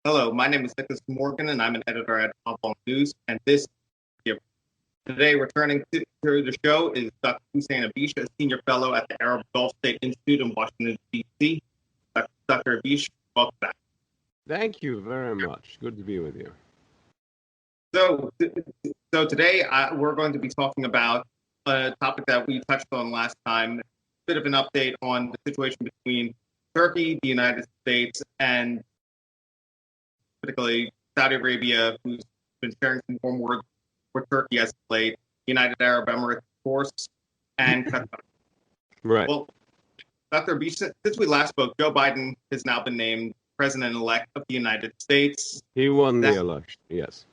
Hello, my name is Nicholas Morgan, and I'm an editor at Outbound News. And today, returning to the show is Dr. Hussein Ibish, a senior fellow at the Arab Gulf State Institute in Washington, D.C. Dr. Ibish, welcome back. Thank you very much. Good to be with you. So today we're going to be talking about a topic that we touched on last time, a bit of an update on the situation between Turkey, the United States, and particularly Saudi Arabia, who's been sharing some warm words with Turkey as of late, United Arab Emirates, of course, and Qatar. Right. Well, Dr. Ibish, since we last spoke, Joe Biden has now been named President-elect of the United States. He won the election, yes.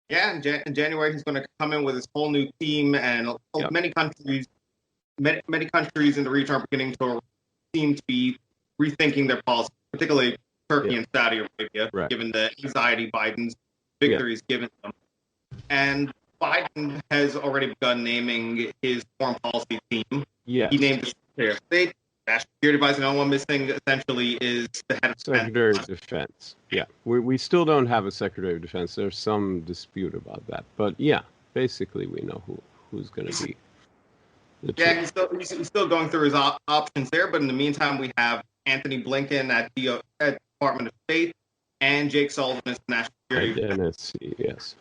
Yeah, in January he's going to come in with his whole new team, and many countries in the region are beginning to seem to be rethinking their policy, particularly Turkey and Saudi Arabia, given the anxiety Biden's victory has given them. And Biden has already begun naming his foreign policy team. Yes. He named the Secretary of State, National Security Advisor, and one missing essentially is the head of Secretary of Defense. Yeah, we still don't have a Secretary of Defense. There's some dispute about that, but yeah, basically we know who's going to be. He's still going through his options there, but in the meantime, we have Anthony Blinken at the Department of State and Jake Sullivan as National Security Advisor. Yes,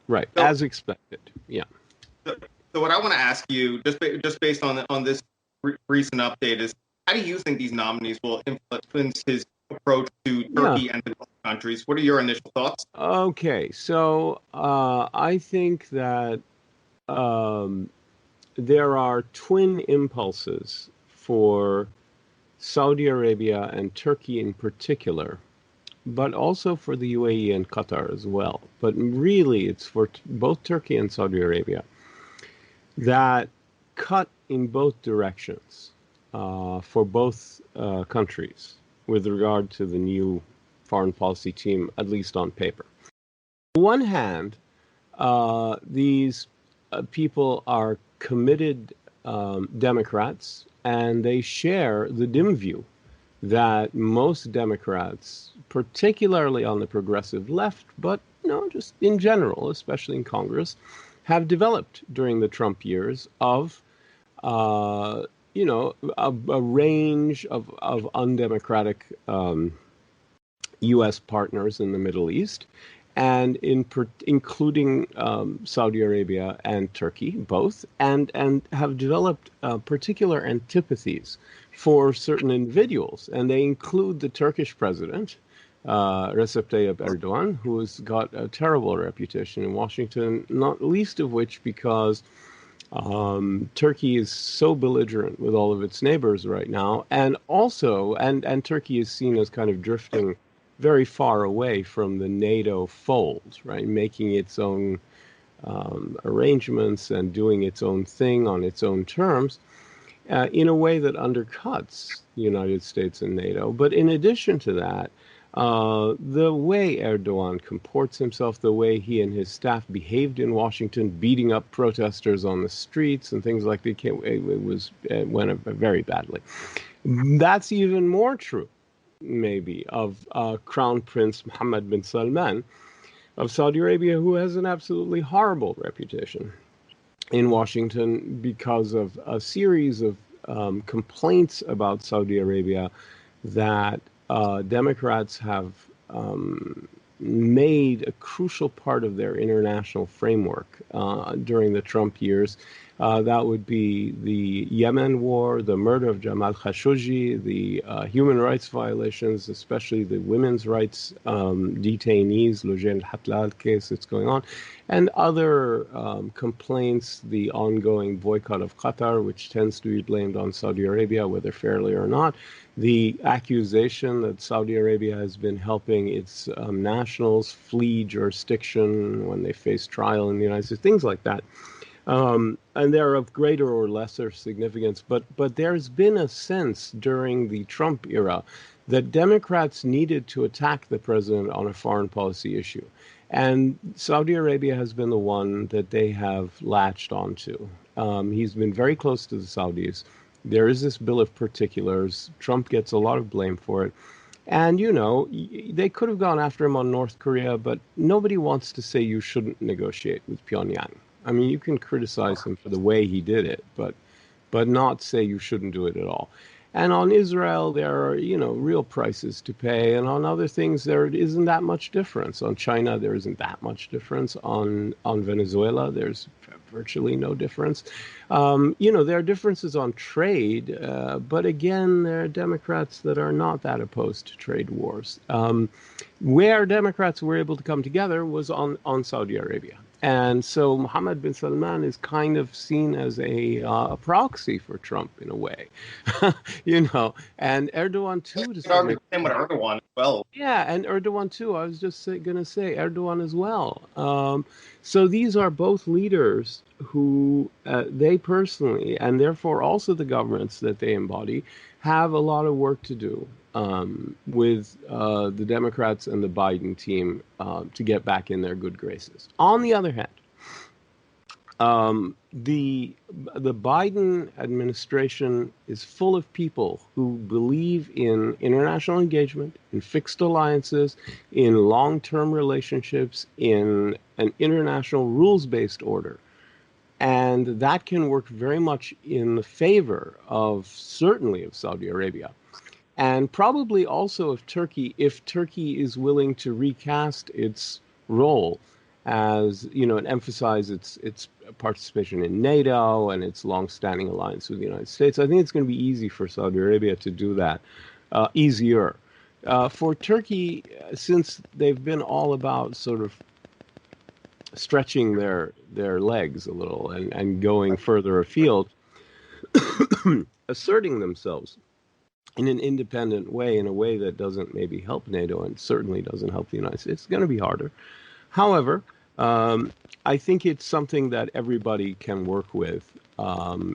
right, so, as expected. Yeah. So what I want to ask you, just based on this recent update, is how do you think these nominees will influence his approach to Turkey and the Gulf countries? What are your initial thoughts? Okay, so I think that there are twin impulses for Saudi Arabia and Turkey in particular, but also for the UAE and Qatar as well. But really, it's for both Turkey and Saudi Arabia that cut in both directions for both countries with regard to the new foreign policy team, at least on paper. On one hand, these people are committed Democrats, and they share the dim view that most Democrats, particularly on the progressive left, but just in general, especially in Congress, have developed during the Trump years of a range of undemocratic U.S. partners in the Middle East, and including Saudi Arabia and Turkey, both, and have developed particular antipathies for certain individuals. And they include the Turkish president, Recep Tayyip Erdogan, who has got a terrible reputation in Washington, not least of which because Turkey is so belligerent with all of its neighbors right now, and also, and Turkey is seen as kind of drifting very far away from the NATO fold, right? Making its own arrangements and doing its own thing on its own terms in a way that undercuts the United States and NATO. But in addition to that, the way Erdogan comports himself, the way he and his staff behaved in Washington, beating up protesters on the streets and things like that, it went very badly. That's even more true, maybe, of Crown Prince Mohammed bin Salman of Saudi Arabia, who has an absolutely horrible reputation in Washington because of a series of complaints about Saudi Arabia that Democrats have made a crucial part of their international framework during the Trump years. That would be the Yemen war, the murder of Jamal Khashoggi, the human rights violations, especially the women's rights detainees, Loujain al-Hatlal case that's going on, and other complaints, the ongoing boycott of Qatar, which tends to be blamed on Saudi Arabia, whether fairly or not, the accusation that Saudi Arabia has been helping its nationals flee jurisdiction when they face trial in the United States, things like that. And they're of greater or lesser significance, but there's been a sense during the Trump era that Democrats needed to attack the president on a foreign policy issue. And Saudi Arabia has been the one that they have latched onto. He's been very close to the Saudis. There is this bill of particulars. Trump gets a lot of blame for it. And, they could have gone after him on North Korea, but nobody wants to say you shouldn't negotiate with Pyongyang. I mean, you can criticize him for the way he did it, but not say you shouldn't do it at all. And on Israel, there are, real prices to pay. And on other things, there isn't that much difference. On China, there isn't that much difference. On Venezuela, there's virtually no difference. There are differences on trade, but again, there are Democrats that are not that opposed to trade wars. Where Democrats were able to come together was on Saudi Arabia. And so Mohammed bin Salman is kind of seen as a proxy for Trump in a way, and Erdogan too. You could argue the same with Erdogan as well. Yeah, and Erdogan too. I was just going to say Erdogan as well. So these are both leaders who they personally, and therefore also the governments that they embody, have a lot of work to do with the Democrats and the Biden team to get back in their good graces. On the other hand, the Biden administration is full of people who believe in international engagement, in fixed alliances, in long-term relationships, in an international rules-based order. And that can work very much in the favor of, certainly of Saudi Arabia. And probably also of Turkey, if Turkey is willing to recast its role as, and emphasize its participation in NATO and its long-standing alliance with the United States. I think it's going to be easy for Saudi Arabia to do that, easier. For Turkey, since they've been all about sort of stretching their legs a little and going further afield, asserting themselves in an independent way, in a way that doesn't maybe help NATO and certainly doesn't help the United States. It's going to be harder. However, I think it's something that everybody can work with,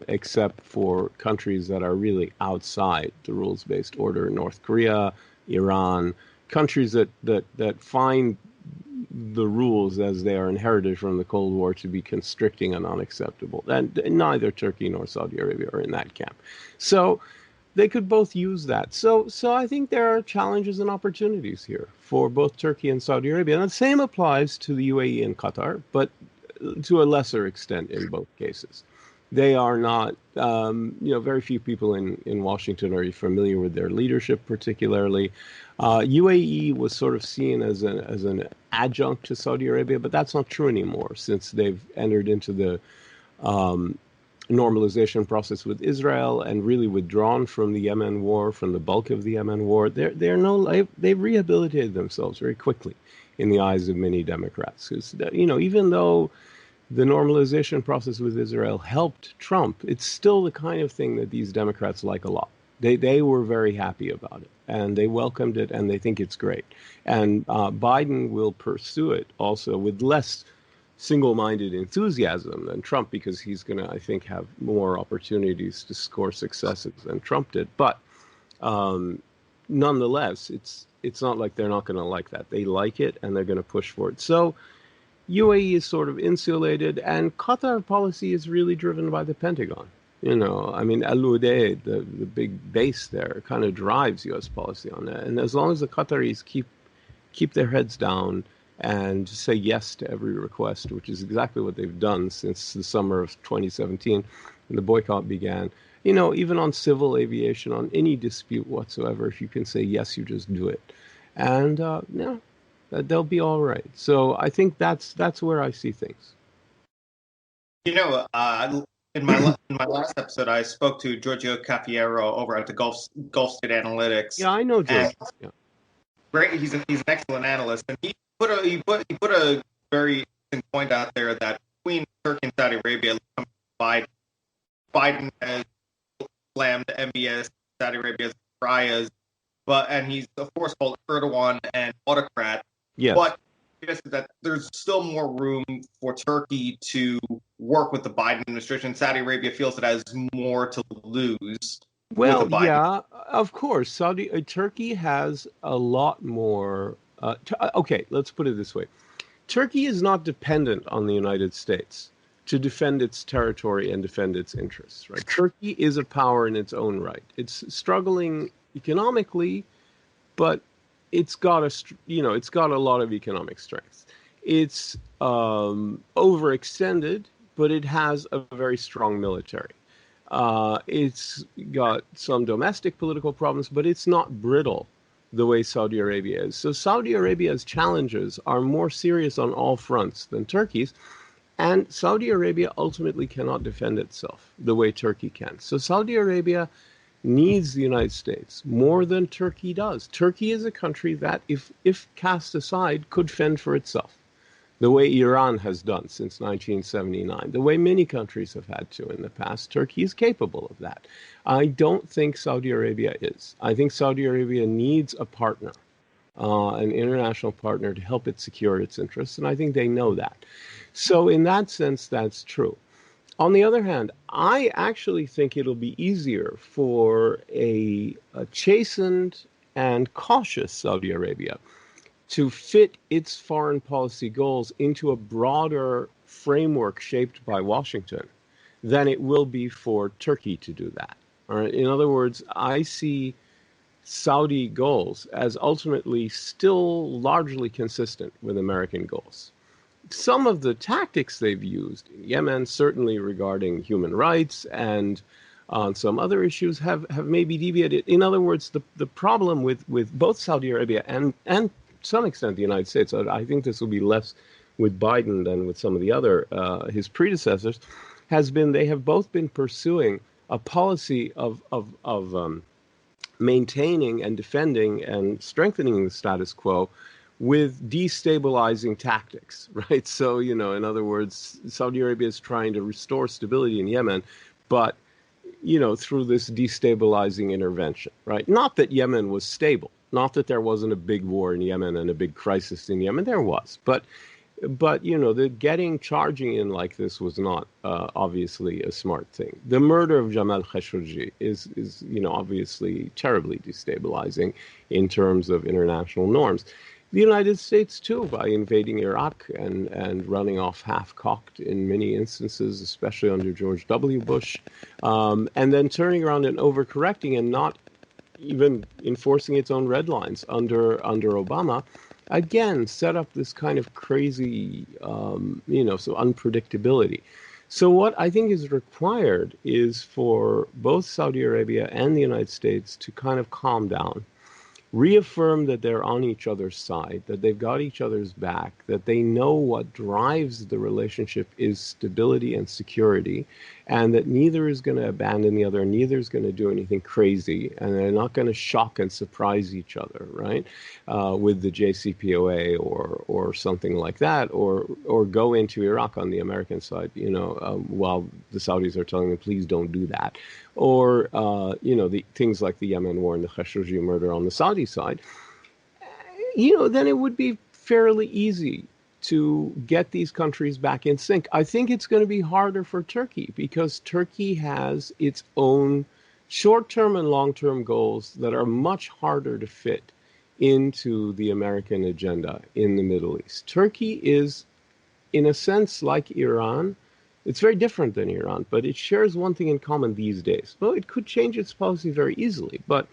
except for countries that are really outside the rules-based order. North Korea, Iran, countries that find the rules as they are inherited from the Cold War to be constricting and unacceptable. And neither Turkey nor Saudi Arabia are in that camp. So they could both use that. So I think there are challenges and opportunities here for both Turkey and Saudi Arabia. And the same applies to the UAE and Qatar, but to a lesser extent in both cases. They are not, very few people in Washington are familiar with their leadership particularly. UAE was sort of seen as an adjunct to Saudi Arabia, but that's not true anymore since they've entered into the normalization process with Israel and really withdrawn from the Yemen war, from the bulk of the Yemen war. They've rehabilitated themselves very quickly in the eyes of many Democrats. Because, even though the normalization process with Israel helped Trump, it's still the kind of thing that these Democrats like a lot. They were very happy about it, and they welcomed it, and they think it's great. And Biden will pursue it also with less single-minded enthusiasm than Trump, because he's going to, I think, have more opportunities to score successes than Trump did. But nonetheless, it's not like they're not going to like that. They like it, and they're going to push for it. So UAE is sort of insulated, and Qatar policy is really driven by the Pentagon. I mean, Al Udeid, the big base there, kind of drives U.S. policy on that. And as long as the Qataris keep their heads down and say yes to every request, which is exactly what they've done since the summer of 2017 when the boycott began. Even on civil aviation, on any dispute whatsoever, if you can say yes, you just do it. And, they'll be all right. So I think that's where I see things. In my last episode, I spoke to Giorgio Cafiero over at the Gulf State Analytics. Yeah, I know Giorgio. Yeah. Great, he's an excellent analyst, and he put a very interesting point out there that between Turkey and Saudi Arabia, Biden has slammed MBS, Saudi Arabia's pariahs, and he's of course called Erdogan an autocrat. Yes. But I guess that there's still more room for Turkey to work with the Biden administration. Saudi Arabia feels it has more to lose. Well, yeah, of course. Turkey has a lot more. Okay, let's put it this way. Turkey is not dependent on the United States to defend its territory and defend its interests, right? Turkey is a power in its own right. It's struggling economically, but it's got it's got a lot of economic strength. It's overextended, but it has a very strong military. It's got some domestic political problems, but it's not brittle the way Saudi Arabia is. So Saudi Arabia's challenges are more serious on all fronts than Turkey's, and Saudi Arabia ultimately cannot defend itself the way Turkey can. So Saudi Arabia needs the United States more than Turkey does. Turkey is a country that, if cast aside, could fend for itself, the way Iran has done since 1979, the way many countries have had to in the past. Turkey is capable of that. I don't think Saudi Arabia is. I think Saudi Arabia needs a partner, an international partner, to help it secure its interests, and I think they know that. So in that sense, that's true. On the other hand, I actually think it'll be easier for a chastened and cautious Saudi Arabia to fit its foreign policy goals into a broader framework shaped by Washington than it will be for Turkey to do that. All right? In other words, I see Saudi goals as ultimately still largely consistent with American goals. Some of the tactics they've used in Yemen, certainly regarding human rights and on some other issues, have maybe deviated. In other words, the problem with both Saudi Arabia and to some extent the United States, I think this will be less with Biden than with some of the other, his predecessors, has been they have both been pursuing a policy of maintaining and defending and strengthening the status quo with destabilizing tactics, right? So, in other words, Saudi Arabia is trying to restore stability in Yemen, but, through this destabilizing intervention, right? Not that Yemen was stable, not that there wasn't a big war in Yemen and a big crisis in Yemen, there was, but the charging in like this was not obviously a smart thing. The murder of Jamal Khashoggi is obviously terribly destabilizing in terms of international norms. The United States, too, by invading Iraq and running off half-cocked in many instances, especially under George W. Bush, and then turning around and overcorrecting and not even enforcing its own red lines under Obama, again, set up this kind of crazy, so unpredictability. So what I think is required is for both Saudi Arabia and the United States to kind of calm down, reaffirm that they're on each other's side, that they've got each other's back, that they know what drives the relationship is stability and security, and that neither is going to abandon the other, neither is going to do anything crazy, and they're not going to shock and surprise each other, right, with the JCPOA or something like that, or go into Iraq on the American side, while the Saudis are telling them, please don't do that. Or, the things like the Yemen war and the Khashoggi murder on the Saudi side, then it would be fairly easy to get these countries back in sync. I think it's going to be harder for Turkey because Turkey has its own short-term and long-term goals that are much harder to fit into the American agenda in the Middle East. Turkey is, in a sense, like Iran. It's very different than Iran, but it shares one thing in common these days. Well, it could change its policy very easily, but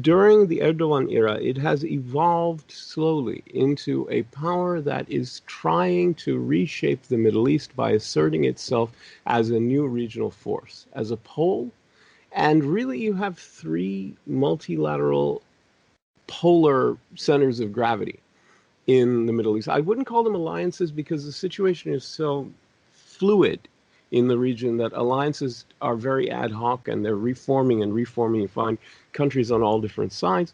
during the Erdogan era, it has evolved slowly into a power that is trying to reshape the Middle East by asserting itself as a new regional force, as a pole. And really, you have three multilateral polar centers of gravity in the Middle East. I wouldn't call them alliances because the situation is so fluid in the region that alliances are very ad hoc and they're reforming. You find countries on all different sides.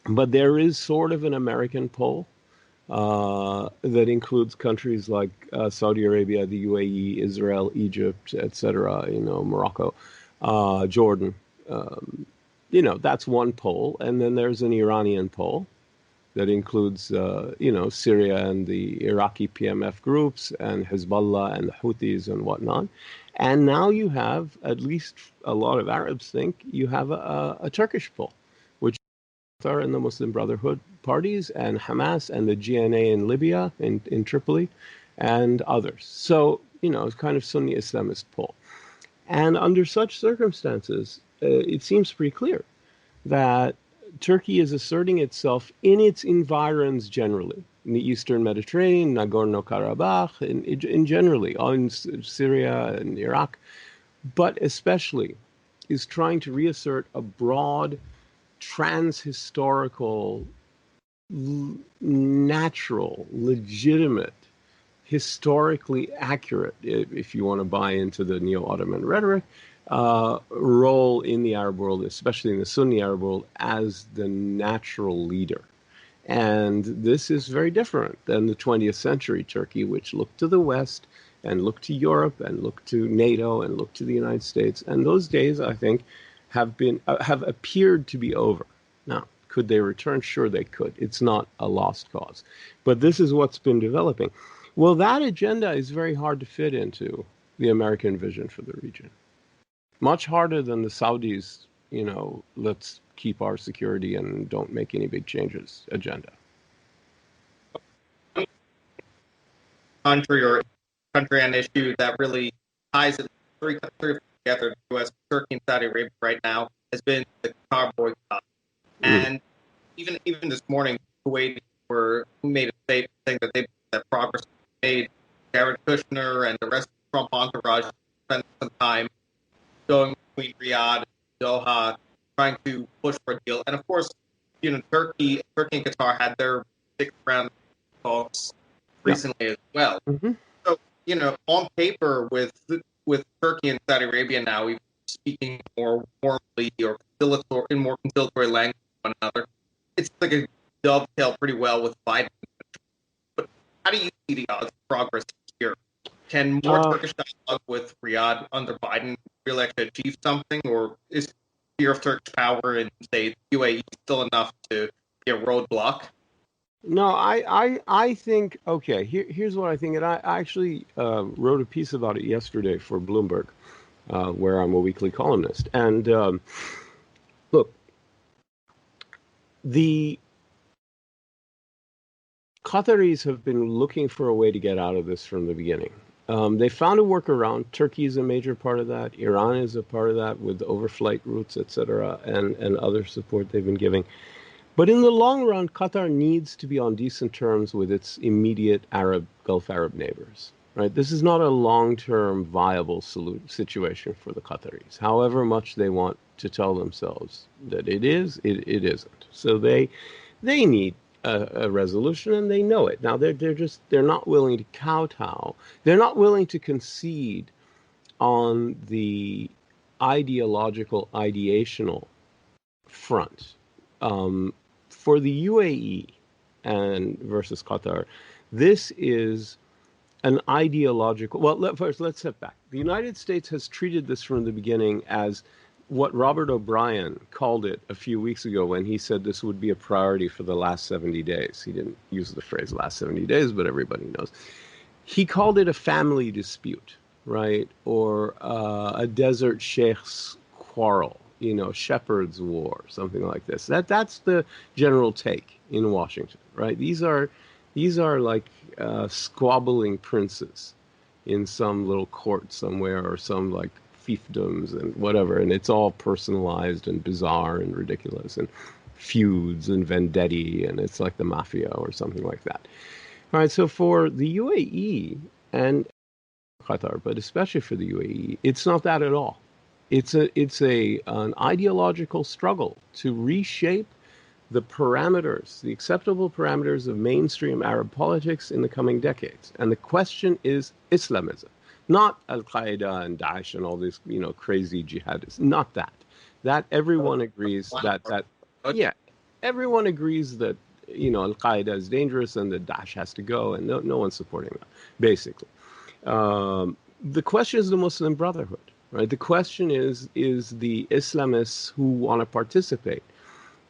But there is sort of an American pole that includes countries like Saudi Arabia, the UAE, Israel, Egypt, etc., Morocco, Jordan. That's one pole. And then there's an Iranian pole that includes, Syria and the Iraqi PMF groups and Hezbollah and the Houthis and whatnot. And now you have, at least a lot of Arabs think, you have a Turkish pole, which are in the Muslim Brotherhood parties and Hamas and the GNA in Libya, in Tripoli, and others. So, it's kind of Sunni Islamist pole. And under such circumstances, it seems pretty clear that Turkey is asserting itself in its environs generally, in the Eastern Mediterranean, Nagorno-Karabakh, in generally, in Syria and Iraq, but especially is trying to reassert a broad, trans-historical, natural, legitimate, historically accurate, if you want to buy into the neo-Ottoman rhetoric, role in the Arab world, especially in the Sunni Arab world, as the natural leader. And this is very different than the 20th century Turkey, which looked to the West and looked to Europe and looked to NATO and looked to the United States. And those days, I think, have appeared to be over. Now, could they return? Sure, they could. It's not a lost cause. But this is what's been developing. Well, that agenda is very hard to fit into the American vision for the region. Much harder than the Saudis, let's keep our security and don't make any big changes agenda. Country and issue that really ties it three together, the U.S., Turkey, and Saudi Arabia right now, has been the Qatar boycott. And even this morning, Kuwait made a statement saying that progress was made. Jared Kushner and the rest of the Trump entourage spent some time going between Riyadh and Doha, trying to push for a deal. And of course, Turkey and Qatar had their sixth round talks recently as well. Mm-hmm. So, on paper, with Turkey and Saudi Arabia now speaking more warmly or in more conciliatory language with one another, it's like a dovetail pretty well with Biden. But how do you see the odds of progress here? Can more Turkish dialogue with Riyadh under Biden really actually achieve something, or is fear of Turkish power in, say, the UAE still enough to be a roadblock? No, I think, okay, here's what I think. And I actually wrote a piece about it yesterday for Bloomberg, where I'm a weekly columnist. And look, the Qataris have been looking for a way to get out of this from the beginning. They found a workaround. Turkey is a major part of that. Iran is a part of that with overflight routes, etc., and other support they've been giving. But in the long run, Qatar needs to be on decent terms with its immediate Gulf Arab neighbors. Right? This is not a long-term viable situation for the Qataris. However much they want to tell themselves that it is, it isn't. So they need a resolution, and they know it. Now they're not willing to kowtow. They're not willing to concede on the ideational front. For the UAE and versus Qatar, this is an ideological. Well, first let's step back. The United States has treated this from the beginning as what Robert O'Brien called it a few weeks ago when he said this would be a priority for the last 70 days. He didn't use the phrase last 70 days, but everybody knows. He called it a family dispute, right? Or a desert sheikh's quarrel, shepherd's war, something like this. That's the general take in Washington, right? These are like squabbling princes in some little court somewhere, or some like fiefdoms and whatever, and it's all personalized and bizarre and ridiculous, and feuds and vendetti, and it's like the mafia or something like that. All right, so for the UAE and Qatar, but especially for the UAE, it's not that at all. It's an ideological struggle to reshape the parameters, the acceptable parameters of mainstream Arab politics in the coming decades. And the question is Islamism, not Al-Qaeda and Daesh and all these, crazy jihadists. Not that. That everyone agrees everyone agrees that, Al-Qaeda is dangerous and that Daesh has to go, and no one's supporting that, basically. The question is the Muslim Brotherhood. Right? The question is the Islamists who want to participate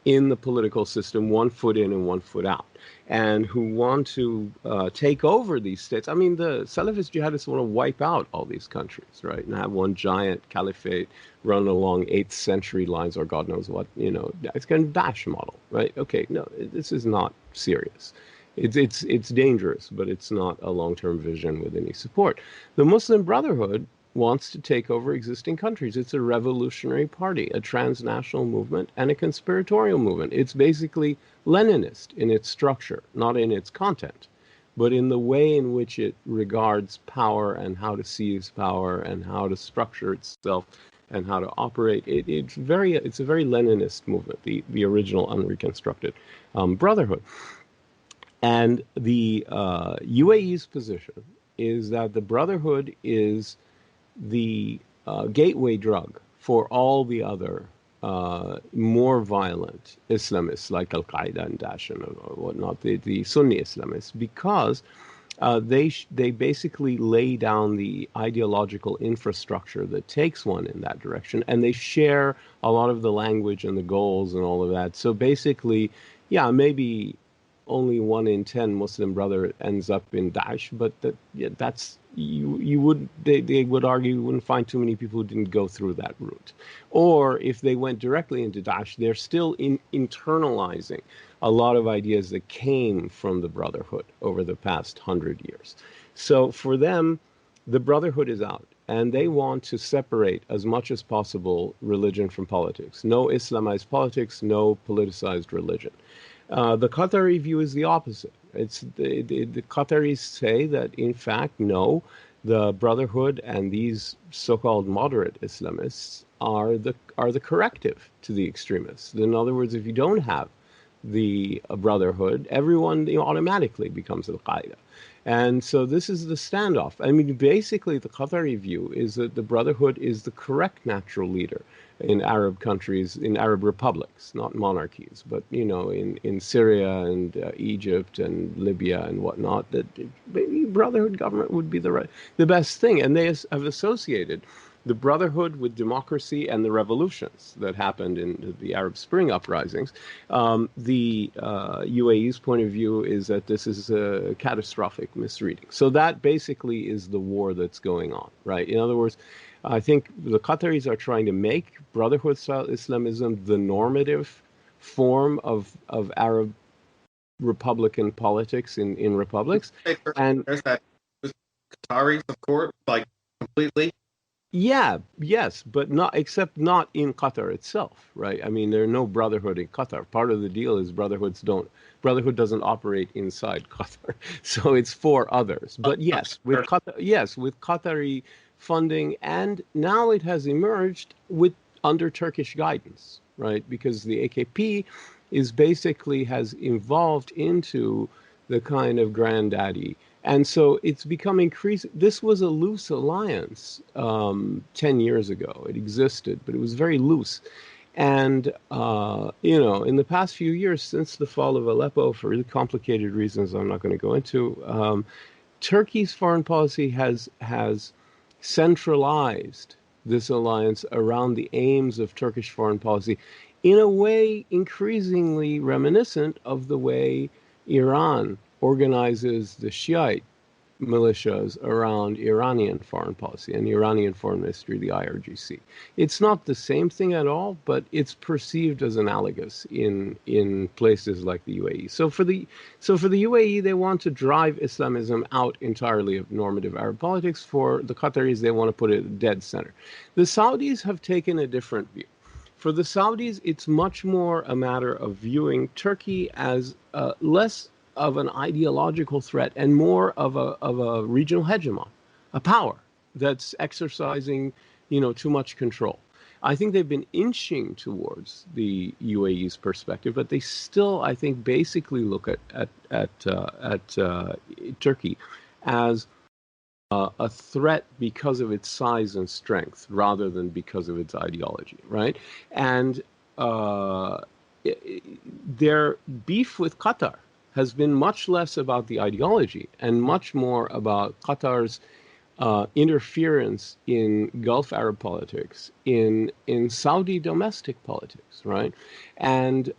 in the political system, one foot in and one foot out, and who want to take over these states. I mean, the Salafist jihadists want to wipe out all these countries, right, and have one giant caliphate run along 8th century lines, or God knows what. It's kind of Daesh model, right? Okay, no, this is not serious. It's dangerous, but it's not a long-term vision with any support. The Muslim Brotherhood wants to take over existing countries. It's a revolutionary party, a transnational movement, and a conspiratorial movement. It's basically Leninist in its structure, not in its content, but in the way in which it regards power and how to seize power and how to structure itself and how to operate. It's a very Leninist movement, the original unreconstructed brotherhood. And the UAE's position is that the brotherhood is the gateway drug for all the other more violent Islamists like Al-Qaeda and Daesh and whatnot, the Sunni Islamists, because they basically lay down the ideological infrastructure that takes one in that direction, and they share a lot of the language and the goals and all of that. So basically, yeah, maybe only 1 in 10 Muslim brother ends up in Daesh, but that's they would argue you wouldn't find too many people who didn't go through that route. Or if they went directly into Daesh, they're still internalizing a lot of ideas that came from the brotherhood over the past 100 years. So for them, the brotherhood is out, and they want to separate as much as possible religion from politics. No Islamized politics, no politicized religion. The Qatari view is the opposite. It's the Qataris say that, in fact, no, the Brotherhood and these so-called moderate Islamists are the corrective to the extremists. In other words, if you don't have the Brotherhood, everyone automatically becomes Al-Qaeda. And so this is the standoff. I mean, basically, the Qatari view is that the Brotherhood is the correct natural leader in Arab countries, in Arab republics, not monarchies, but, in Syria and Egypt and Libya and whatnot, that maybe Brotherhood government would be the best thing. And they have associated the Brotherhood with democracy and the revolutions that happened in the Arab Spring uprisings. The UAE's point of view is that this is a catastrophic misreading. So that basically is the war that's going on, right? In other words, I think the Qataris are trying to make Brotherhood-style Islamism the normative form of Arab republican politics in republics. And there's that Qataris, of course, like completely. Yeah, yes, but not in Qatar itself, right? I mean, there are no Brotherhood in Qatar. Part of the deal is Brotherhood doesn't operate inside Qatar, so it's for others. But yes, with Qatari funding, and now it has emerged under Turkish guidance, right? Because the AKP has evolved into the kind of granddaddy. And so it's become increasing. This was a loose alliance 10 years ago. It existed, but it was very loose. And, in the past few years, since the fall of Aleppo, for really complicated reasons I'm not going to go into, Turkey's foreign policy has centralized this alliance around the aims of Turkish foreign policy in a way increasingly reminiscent of the way Iran organizes the Shiite militias around Iranian foreign policy and Iranian foreign ministry, the IRGC. It's not the same thing at all, but it's perceived as analogous in places like the UAE. So for the UAE, they want to drive Islamism out entirely of normative Arab politics. For the Qataris, they want to put it dead center. The Saudis have taken a different view. For the Saudis, it's much more a matter of viewing Turkey as less of an ideological threat and more of a regional hegemon, a power that's exercising, too much control. I think they've been inching towards the UAE's perspective, but they still, I think, basically look at Turkey as a threat because of its size and strength rather than because of its ideology, right? And their beef with Qatar has been much less about the ideology and much more about Qatar's interference in Gulf Arab politics, in Saudi domestic politics, right? And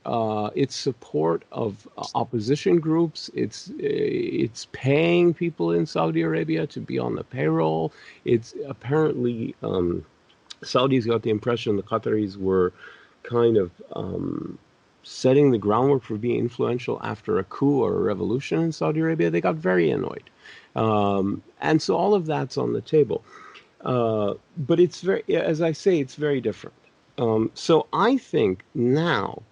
its support of opposition groups. It's paying people in Saudi Arabia to be on the payroll. It's apparently Saudis got the impression the Qataris were kind of setting the groundwork for being influential after a coup or a revolution in Saudi Arabia. They got very annoyed. And so all of that's on the table. But it's very, as I say, it's very different. So I think now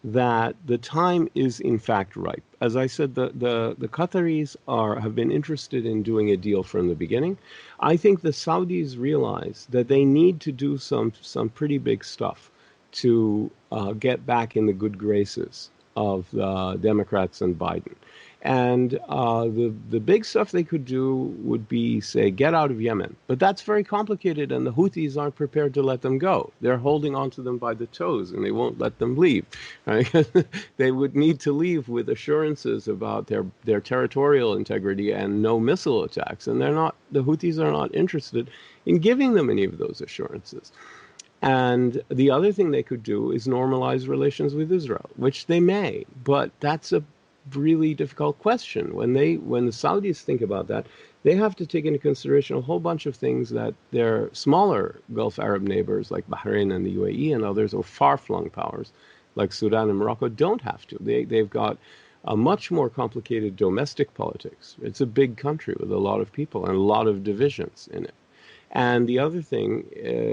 that the time is in fact ripe. As I said, the Qataris have been interested in doing a deal from the beginning. I think the Saudis realize that they need to do some pretty big stuff to get back in the good graces of the Democrats and Biden. And the big stuff they could do would be, say, get out of Yemen. But that's very complicated, and the Houthis aren't prepared to let them go. They're holding on to them by the toes, and they won't let them leave. Right? They would need to leave with assurances about their territorial integrity and no missile attacks. And the Houthis are not interested in giving them any of those assurances. And the other thing they could do is normalize relations with Israel, which they may, but that's a really difficult question. When the Saudis think about that, they have to take into consideration a whole bunch of things that their smaller Gulf Arab neighbors like Bahrain and the UAE and others, or far-flung powers like Sudan and Morocco, don't have to. They've got a much more complicated domestic politics. It's a big country with a lot of people and a lot of divisions in it. And the other thing,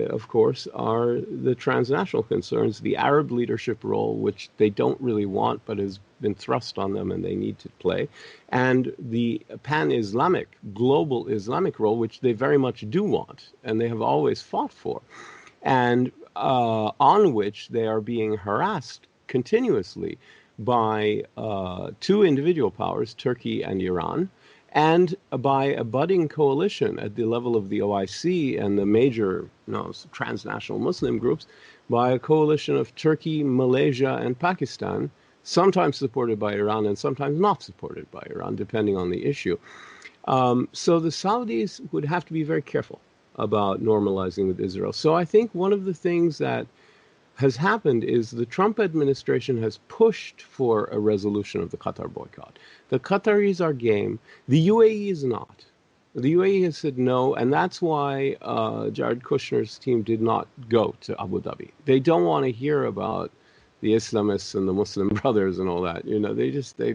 of course, are the transnational concerns, the Arab leadership role, which they don't really want but has been thrust on them and they need to play, and the pan-Islamic, global Islamic role, which they very much do want and they have always fought for, and on which they are being harassed continuously by two individual powers, Turkey and Iran, and by a budding coalition at the level of the OIC and the major transnational Muslim groups, by a coalition of Turkey, Malaysia, and Pakistan, sometimes supported by Iran and sometimes not supported by Iran, depending on the issue. So the Saudis would have to be very careful about normalizing with Israel. So I think one of the things that has happened is the Trump administration has pushed for a resolution of the Qatar boycott. The Qataris are game. The UAE is not. The UAE has said no, and that's why Jared Kushner's team did not go to Abu Dhabi. They don't want to hear about the Islamists and the Muslim Brothers and all that.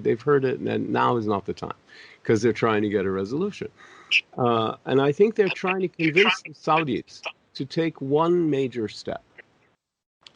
They've heard it, and now is not the time because they're trying to get a resolution. And I think they're trying to convince the Saudis to take one major step,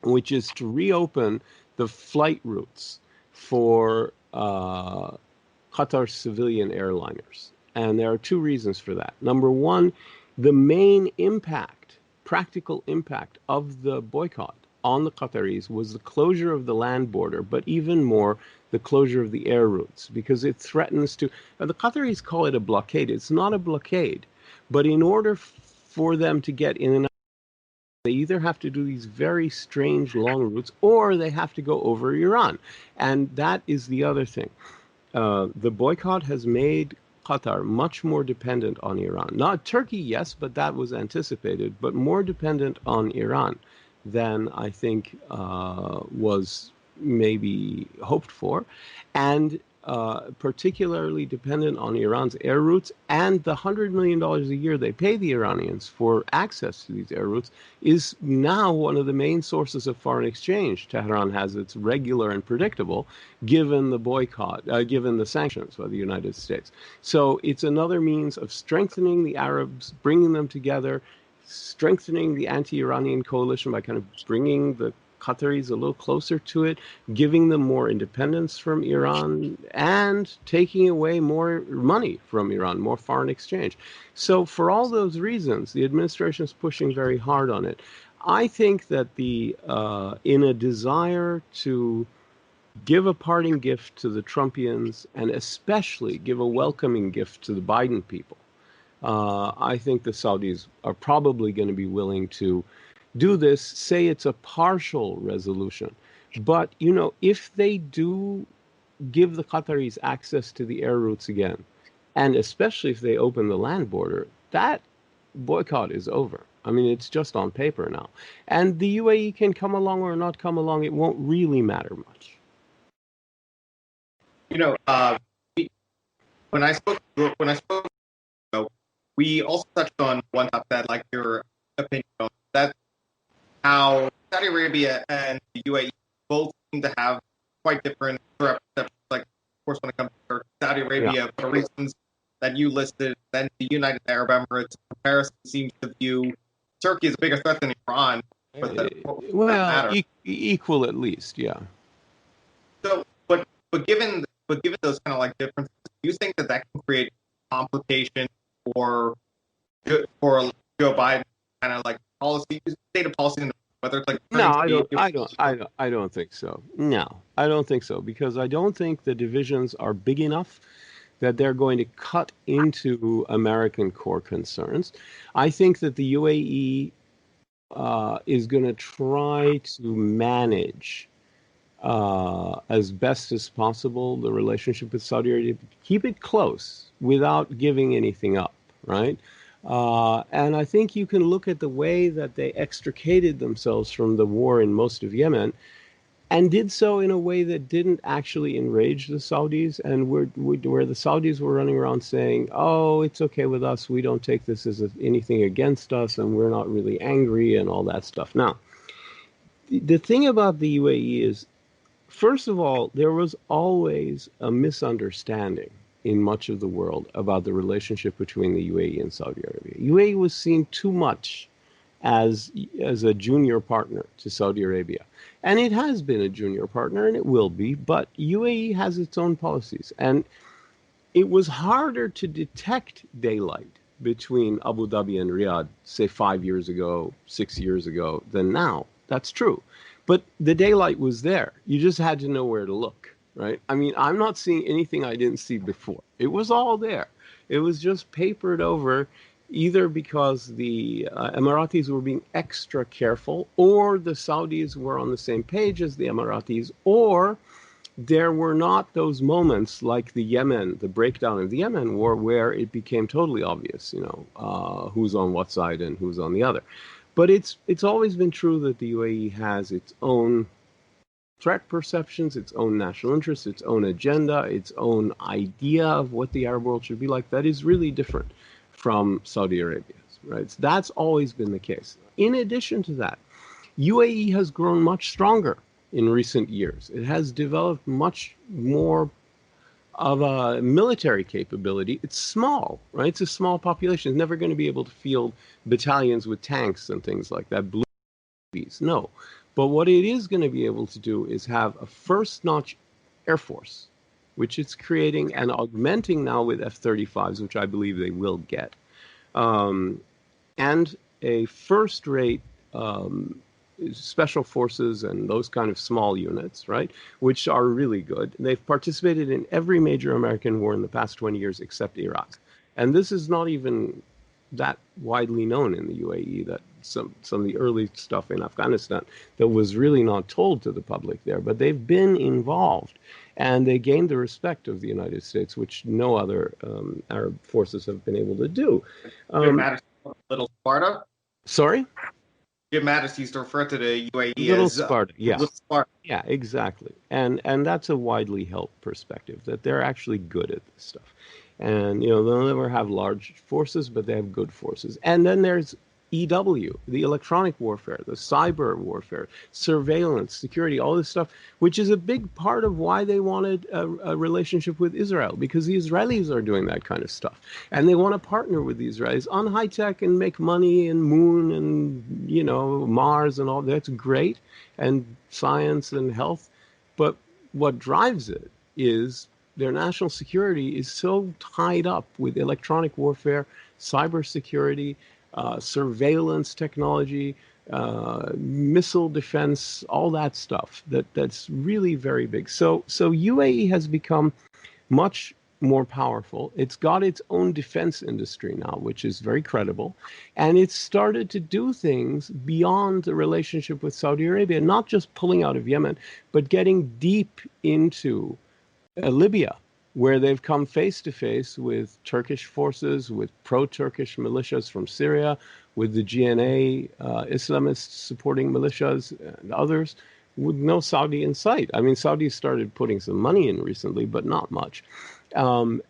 which is to reopen the flight routes for Qatar civilian airliners. And there are two reasons for that. Number one, the main impact, practical impact of the boycott on the Qataris was the closure of the land border, but even more, the closure of the air routes, because it threatens to, the Qataris call it a blockade. It's not a blockade, but in order for them to get in and out, they either have to do these very strange long routes or they have to go over Iran. And that is the other thing. The boycott has made Qatar much more dependent on Iran. Not Turkey, yes, but that was anticipated, but more dependent on Iran than I think was maybe hoped for. And particularly dependent on Iran's air routes, and the $100 million a year they pay the Iranians for access to these air routes is now one of the main sources of foreign exchange Tehran has. It's regular and predictable, given the boycott, given the sanctions by the United States. So it's another means of strengthening the Arabs, bringing them together, strengthening the anti-Iranian coalition by kind of bringing the Qataris a little closer to it, giving them more independence from Iran, and taking away more money from Iran, more foreign exchange. So for all those reasons, the administration is pushing very hard on it. I think that in a desire to give a parting gift to the Trumpians, and especially give a welcoming gift to the Biden people, I think the Saudis are probably going to be willing to do this, say it's a partial resolution. But, if they do give the Qataris access to the air routes again, and especially if they open the land border, that boycott is over. I mean, it's just on paper now. And the UAE can come along or not come along. It won't really matter much. When I spoke, we also touched on one topic that I'd like your opinion on. That's how Saudi Arabia and the UAE both seem to have quite different perceptions. Like, of course, when it comes to Turkey, Saudi Arabia, for reasons that you listed, then the United Arab Emirates, in comparison, seems to view Turkey as a bigger threat than Iran, for that Well, matter. equal at least, yeah. So, but given those kind of like differences, do you think that can create complication for for Joe Biden kind of like policy, state of policy, whether it's like No, turning I don't think so. No, I don't think so because I don't think the divisions are big enough that they're going to cut into American core concerns. I think that the UAE is going to try to manage as best as possible the relationship with Saudi Arabia, keep it close without giving anything up, right? And I think you can look at the way that they extricated themselves from the war in most of Yemen and did so in a way that didn't actually enrage the Saudis, and where the Saudis were running around saying, "Oh, it's okay with us. We don't take this as anything against us, and we're not really angry," and all that stuff. Now, the thing about the UAE is, first of all, there was always a misunderstanding in much of the world about the relationship between the UAE and Saudi Arabia. UAE was seen too much as a junior partner to Saudi Arabia. And it has been a junior partner, and it will be, but UAE has its own policies. And it was harder to detect daylight between Abu Dhabi and Riyadh, say 5 years ago, 6 years ago, than now. That's true. But the daylight was there. You just had to know where to look, right? I mean, I'm not seeing anything I didn't see before. It was all there. It was just papered over either because the Emiratis were being extra careful, or the Saudis were on the same page as the Emiratis, or there were not those moments like the breakdown of the Yemen war, where it became totally obvious, who's on what side and who's on the other. But it's always been true that the UAE has its own threat perceptions, its own national interests, its own agenda, its own idea of what the Arab world should be like. That is really different from Saudi Arabia's, right? So that's always been the case. In addition to that, UAE has grown much stronger in recent years. It has developed much more of a military capability. It's small, right? It's a small population. It's never going to be able to field battalions with tanks and things like that. Blue bees, no. But what it is going to be able to do is have a first-notch Air Force, which it's creating and augmenting now with F-35s, which I believe they will get, and a first-rate special forces and those kind of small units, right, which are really good. They've participated in every major American war in the past 20 years except Iraq. And this is not even that widely known in the UAE, that some of the early stuff in Afghanistan that was really not told to the public there. But they've been involved, and they gained the respect of the United States, which no other Arab forces have been able to do. Jim Mattis, Little Sparta. Sorry? Jim Mattis used to refer to the UAE Little as Sparta, yeah. Little Sparta. Yeah, exactly. And that's a widely held perspective, that they're actually good at this stuff. And, they'll never have large forces, but they have good forces. And then there's EW, the electronic warfare, the cyber warfare, surveillance, security, all this stuff, which is a big part of why they wanted a relationship with Israel, because the Israelis are doing that kind of stuff. And they want to partner with the Israelis on high tech and make money and moon and, Mars and all. That's great. And science and health. But what drives it is their national security is so tied up with electronic warfare, cybersecurity, surveillance technology, missile defense, all that stuff that's really very big. So UAE has become much more powerful. It's got its own defense industry now, which is very credible. And it's started to do things beyond the relationship with Saudi Arabia, not just pulling out of Yemen, but getting deep into Libya, where they've come face to face with Turkish forces, with pro-Turkish militias from Syria, with the GNA Islamists supporting militias and others, with no Saudi in sight. I mean, Saudi started putting some money in recently, but not much. In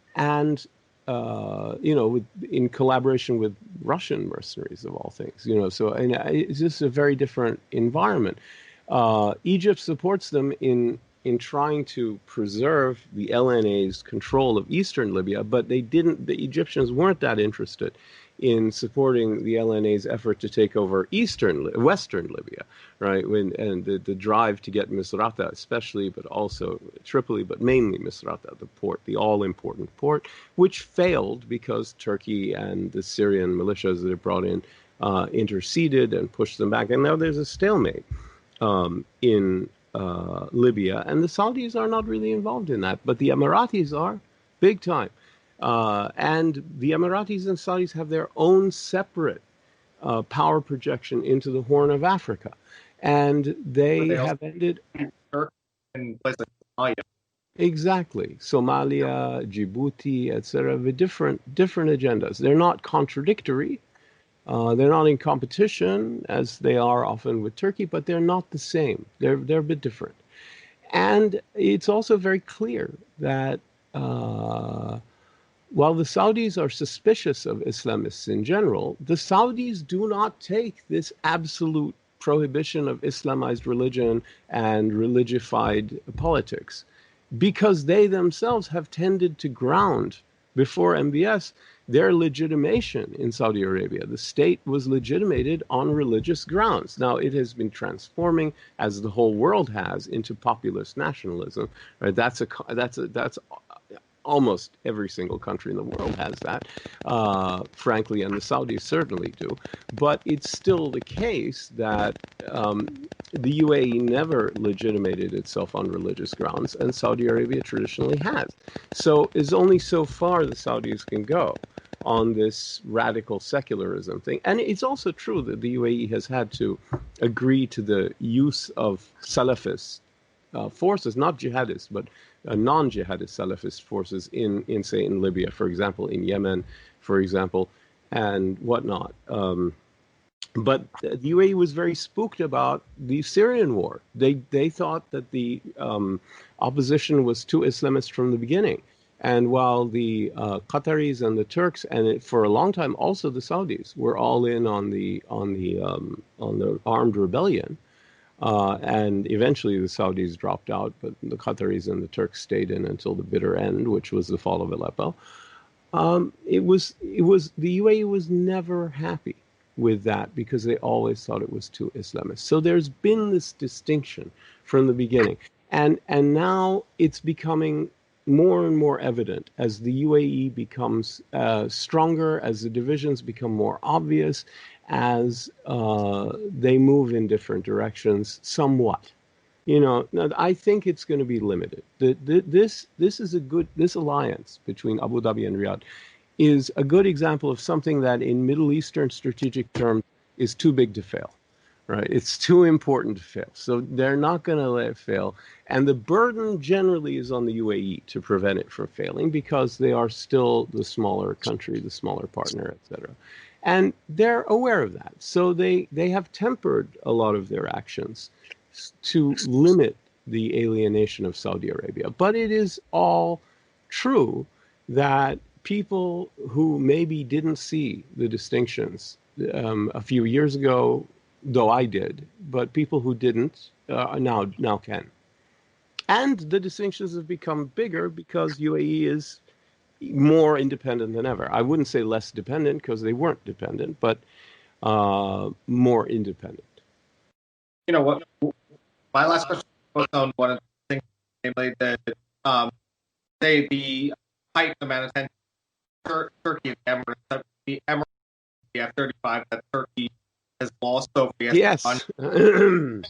collaboration with Russian mercenaries of all things, and it's just a very different environment. Egypt supports them in in trying to preserve the LNA's control of eastern Libya, but the Egyptians weren't that interested in supporting the LNA's effort to take over western Libya, right? And the drive to get Misrata, especially, but also Tripoli, but mainly Misrata, the port, the all-important port, which failed because Turkey and the Syrian militias that it brought in interceded and pushed them back. And now there's a stalemate in Libya, and the Saudis are not really involved in that, but the Emiratis are, big time. And the Emiratis and Saudis have their own separate power projection into the Horn of Africa, and they have ended in places like Somalia. Exactly, Somalia, Djibouti, etc., with different agendas. They're not contradictory. They're not in competition as they are often with Turkey, but they're not the same. They're a bit different. And it's also very clear that while the Saudis are suspicious of Islamists in general, the Saudis do not take this absolute prohibition of Islamized religion and religified politics, because they themselves have tended to ground, before MBS, their legitimation in Saudi Arabia. The state was legitimated on religious grounds. Now, it has been transforming, as the whole world has, into populist nationalism. Right? That's almost every single country in the world has that, frankly, and the Saudis certainly do. But it's still the case that the UAE never legitimated itself on religious grounds, and Saudi Arabia traditionally has. So it's only so far the Saudis can go on this radical secularism thing. And it's also true that the UAE has had to agree to the use of Salafist forces, not jihadists, but non-jihadist Salafist forces in Libya, for example, in Yemen, for example, and whatnot. But the UAE was very spooked about the Syrian war. They thought that the opposition was too Islamist from the beginning. And while the Qataris and the Turks, and for a long time also the Saudis, were all in on the armed rebellion, and eventually the Saudis dropped out, but the Qataris and the Turks stayed in until the bitter end, which was the fall of Aleppo. The UAE was never happy with that because they always thought it was too Islamist. So there's been this distinction from the beginning, and now it's becoming more and more evident as the UAE becomes stronger, as the divisions become more obvious, as they move in different directions somewhat. I think it's going to be limited. This alliance between Abu Dhabi and Riyadh is a good example of something that in Middle Eastern strategic terms is too big to fail. Right? It's too important to fail. So they're not going to let it fail. And the burden generally is on the UAE to prevent it from failing because they are still the smaller country, the smaller partner, etc. And they're aware of that. So they have tempered a lot of their actions to limit the alienation of Saudi Arabia. But it is all true that people who maybe didn't see the distinctions a few years ago, though I did, but people who didn't now can. And the distinctions have become bigger because UAE is more independent than ever. I wouldn't say less dependent because they weren't dependent, but more independent. You know what? My last question was on one of the things, namely that the height amount of attention Turkey and Emirates, the F-35 that Turkey has lost over the Yes.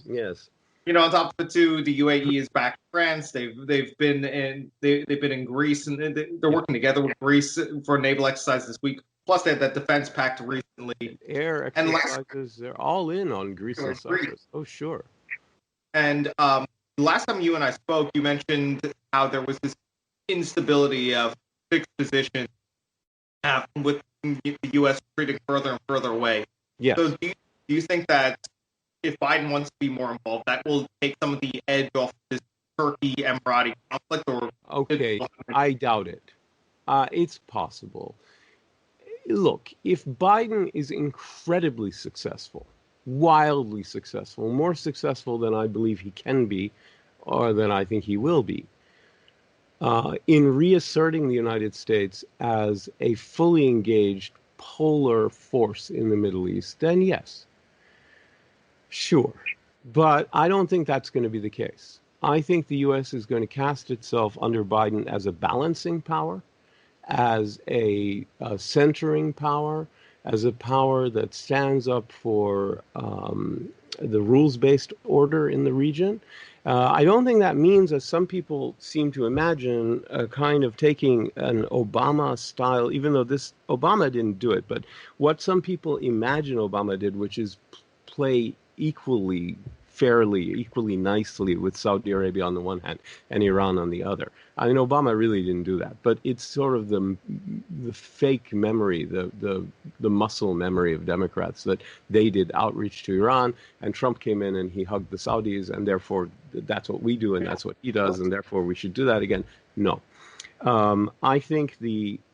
Yes. On top of it too, the UAE is back in France. They've been in Greece, and they're working together with Greece for a naval exercise this week. Plus, they had that defense pact recently. Air exercises, they're all in on Greece and Cyprus. Oh, sure. And last time you and I spoke, you mentioned how there was this instability of fixed positions with the U.S. retreating further and further away. Yes. So do you think that if Biden wants to be more involved, that will take some of the edge off this Turkey-Emirati conflict? Or okay, I doubt it. It's possible. Look, if Biden is incredibly successful, wildly successful, more successful than I believe he can be or than I think he will be, in reasserting the United States as a fully engaged polar force in the Middle East, then yes, sure. But I don't think that's going to be the case. I think the U.S. is going to cast itself under Biden as a balancing power, as a centering power, as a power that stands up for the rules-based order in the region. I don't think that means, as some people seem to imagine, a kind of taking an Obama style, even though Obama didn't do it, but what some people imagine Obama did, which is play equally fairly, equally nicely with Saudi Arabia on the one hand and Iran on the other. I mean, Obama really didn't do that, but it's sort of the fake memory, the muscle memory of Democrats that they did outreach to Iran, and Trump came in and he hugged the Saudis, and therefore that's what we do and that's what he does, and therefore we should do that again. No. I think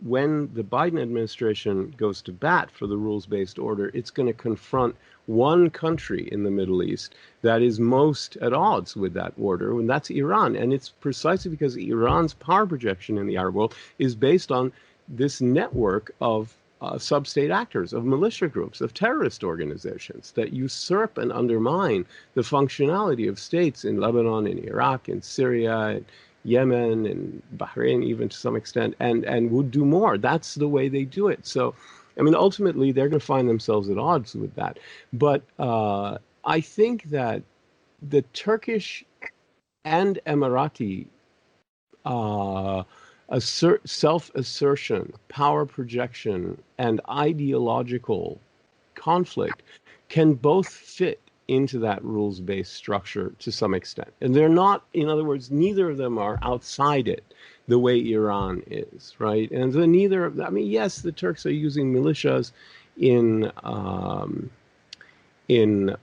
when the Biden administration goes to bat for the rules-based order, it's going to confront one country in the Middle East that is most at odds with that order, and that's Iran. And it's precisely because Iran's power projection in the Arab world is based on this network of sub-state actors, of militia groups, of terrorist organizations that usurp and undermine the functionality of states in Lebanon, in Iraq, in Syria, Yemen and Bahrain, even to some extent, and would do more. That's the way they do it. So, I mean, ultimately, they're going to find themselves at odds with that. But I think that the Turkish and Emirati self-assertion, power projection, and ideological conflict can both fit into that rules-based structure to some extent. And they're not, in other words, neither of them are outside it the way Iran is, right? And so I mean, yes, the Turks are using militias in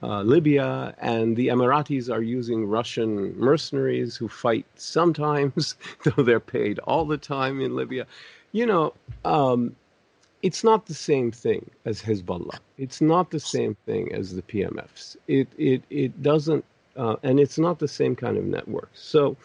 Libya, and the Emiratis are using Russian mercenaries who fight sometimes, though they're paid all the time in Libya. You know, it's not the same thing as Hezbollah. It's not the same thing as the PMFs. It doesn't, and it's not the same kind of network. So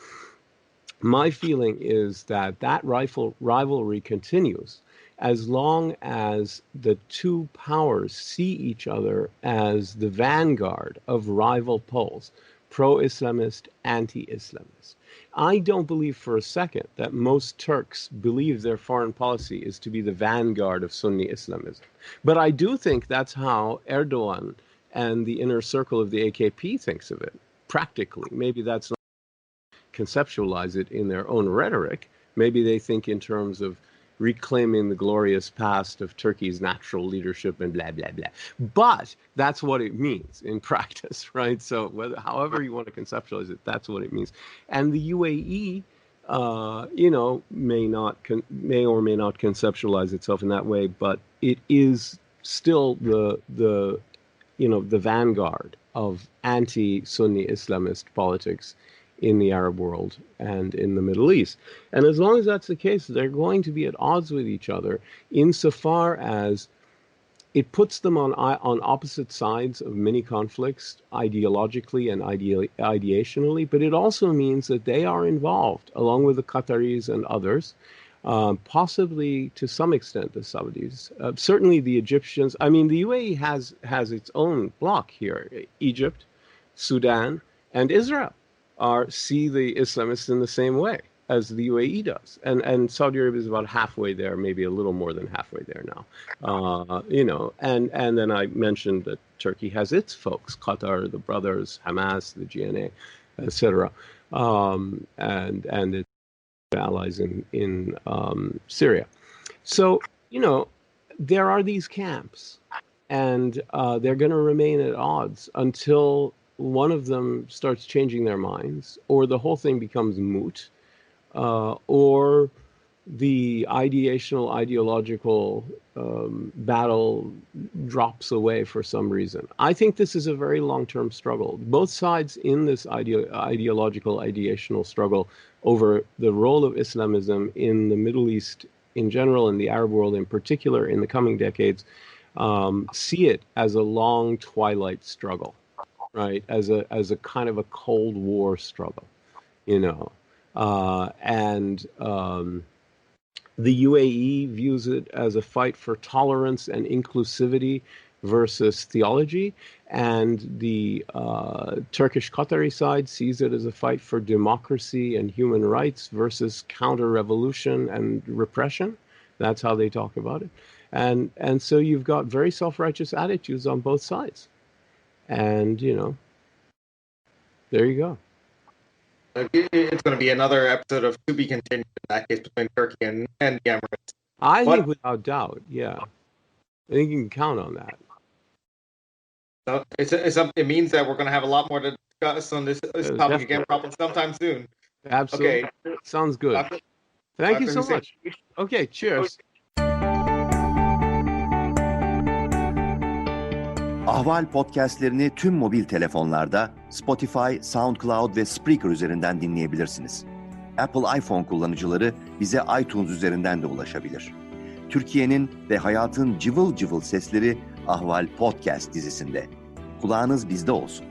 my feeling is that rivalry continues as long as the two powers see each other as the vanguard of rival poles, pro-Islamist, anti-Islamist. I don't believe for a second that most Turks believe their foreign policy is to be the vanguard of Sunni Islamism. But I do think that's how Erdogan and the inner circle of the AKP thinks of it, practically. Maybe that's not conceptualize it in their own rhetoric. Maybe they think in terms of reclaiming the glorious past of Turkey's natural leadership and blah, blah, blah. But that's what it means in practice, right? So however you want to conceptualize it, that's what it means. And the UAE, may or may not conceptualize itself in that way, but it is still the vanguard of anti-Sunni Islamist politics in the Arab world and in the Middle East. And as long as that's the case, they're going to be at odds with each other insofar as it puts them on opposite sides of many conflicts, ideologically and ideationally, but it also means that they are involved, along with the Qataris and others, possibly to some extent the Saudis, certainly the Egyptians. I mean, the UAE has its own bloc here, Egypt, Sudan, and Israel see the Islamists in the same way as the UAE does. And Saudi Arabia is about halfway there, maybe a little more than halfway there now. And then I mentioned that Turkey has its folks, Qatar, the Brothers, Hamas, the GNA, etc., and its allies in Syria. So, there are these camps, and they're going to remain at odds until one of them starts changing their minds, or the whole thing becomes moot, or the ideological battle drops away for some reason. I think this is a very long-term struggle. Both sides in this ideational struggle over the role of Islamism in the Middle East in general, and the Arab world in particular, in the coming decades, see it as a long twilight struggle. Right, as a kind of a Cold War struggle, you know. And the UAE views it as a fight for tolerance and inclusivity versus theology, and the Turkish-Qatari side sees it as a fight for democracy and human rights versus counter-revolution and repression. That's how they talk about it. And so you've got very self-righteous attitudes on both sides. And, you know, there you go. It's going to be another episode of To Be Continued in that case between Turkey and the Emirates. I think without doubt, yeah. I think you can count on that. So it means that we're going to have a lot more to discuss on this topic again probably sometime soon. Absolutely. Okay. Sounds good. Thank you so Hussein. much. Okay, cheers. Ahval podcastlerini tüm mobil telefonlarda Spotify, SoundCloud ve Spreaker üzerinden dinleyebilirsiniz. Apple iPhone kullanıcıları bize iTunes üzerinden de ulaşabilir. Türkiye'nin ve hayatın cıvıl cıvıl sesleri Ahval Podcast dizisinde. Kulağınız bizde olsun.